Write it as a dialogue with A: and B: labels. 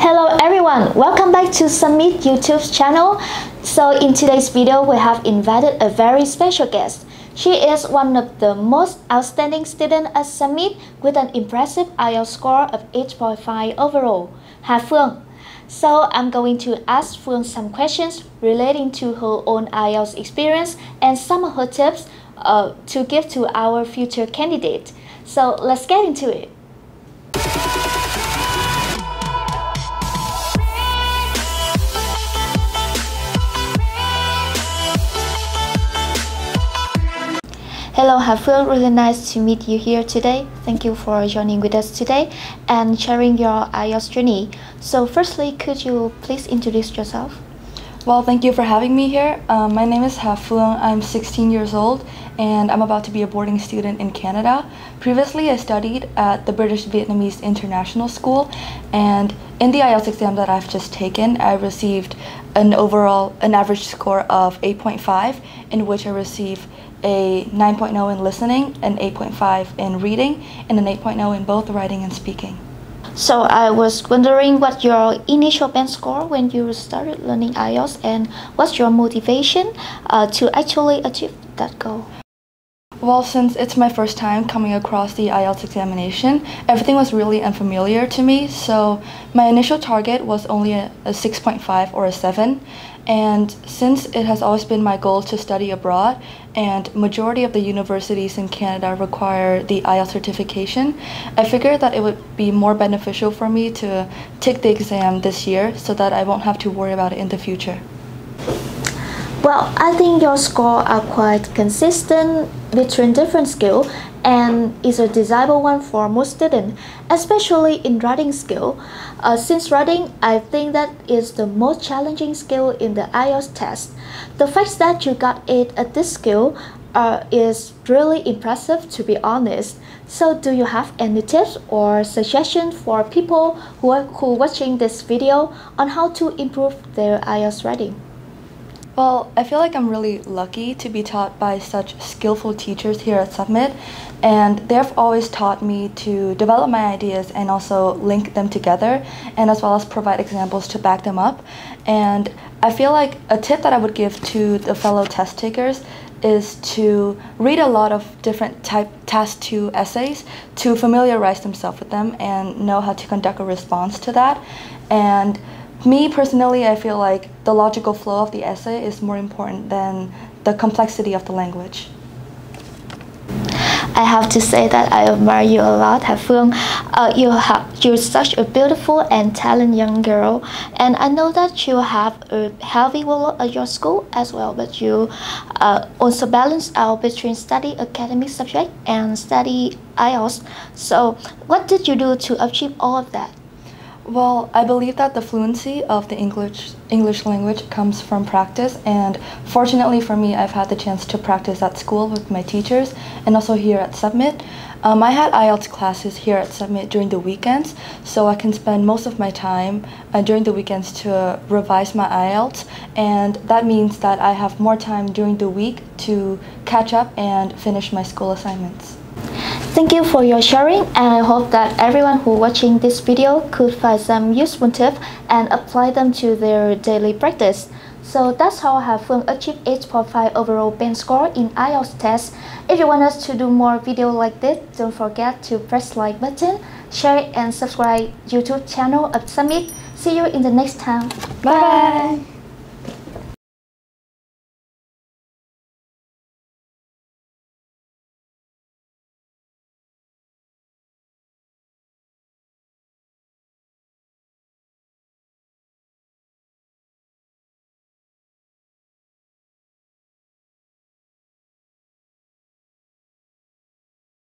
A: Hello everyone, welcome back to Summit YouTube channel. So in today's video, we have invited a very special guest. She is one of the most outstanding students at Summit with an impressive IELTS score of 8.5 overall, Hà Phương. So I'm going to ask Phương some questions relating to her own IELTS experience and some of her tips to give to our future candidate. So let's get into it. Hello Hà Phương, really nice to meet you here today. Thank you for joining with us today and sharing your IELTS journey. So firstly, could you please introduce yourself?
B: Well, thank you for having me here. My name is Hà Phương. I'm 16 years old and I'm about to be a boarding student in Canada. Previously, I studied at the British Vietnamese International School, and in the IELTS exam that I've just taken, I received an average score of 8.5, in which I received a 9.0 in listening, an 8.5 in reading, and an 8.0 in both writing and speaking.
A: So I was wondering what your initial band score when you started learning IELTS, and what's your motivation to actually achieve that goal?
B: Well, since it's my first time coming across the IELTS examination, everything was really unfamiliar to me, so my initial target was only a 6.5 or a 7. And since it has always been my goal to study abroad, and majority of the universities in Canada require the IELTS certification, I figured that it would be more beneficial for me to take the exam this year so that I won't have to worry about it in the future.
A: Well, I think your scores are quite consistent between different skills and is a desirable one for most students, especially in writing skill. Since writing, I think that is the most challenging skill in the IELTS test. The fact that you got 8 at this skill is really impressive, to be honest. So do you have any tips or suggestions for people who are watching this video on how to improve their IELTS writing?
B: Well, I feel like I'm really lucky to be taught by such skillful teachers here at Summit, and they've always taught me to develop my ideas and also link them together, and as well as provide examples to back them up. And I feel like a tip that I would give to the fellow test takers is to read a lot of different type task 2 essays to familiarize themselves with them and know how to conduct a response to that. And me personally, I feel like the logical flow of the essay is more important than the complexity of the language.
A: I have to say that I admire you a lot, Hà Phương. You're such a beautiful and talented young girl, and I know that you have a heavy workload at your school as well, but you also balance out between study academic subject and study IELTS. So what did you do to achieve all of that?
B: Well, I believe that the fluency of the English language comes from practice, and fortunately for me, I've had the chance to practice at school with my teachers and also here at Summit. I had IELTS classes here at Summit during the weekends, so I can spend most of my time during the weekends to revise my IELTS, and that means that I have more time during the week to catch up and finish my school assignments.
A: Thank you for your sharing, and I hope that everyone who watching this video could find some useful tips and apply them to their daily practice. So that's how Hà Phương achieved 8.5 overall band score in IELTS test. If you want us to do more videos like this, don't forget to press like button, share and subscribe YouTube channel of Summit. See you in the next time.
B: Bye!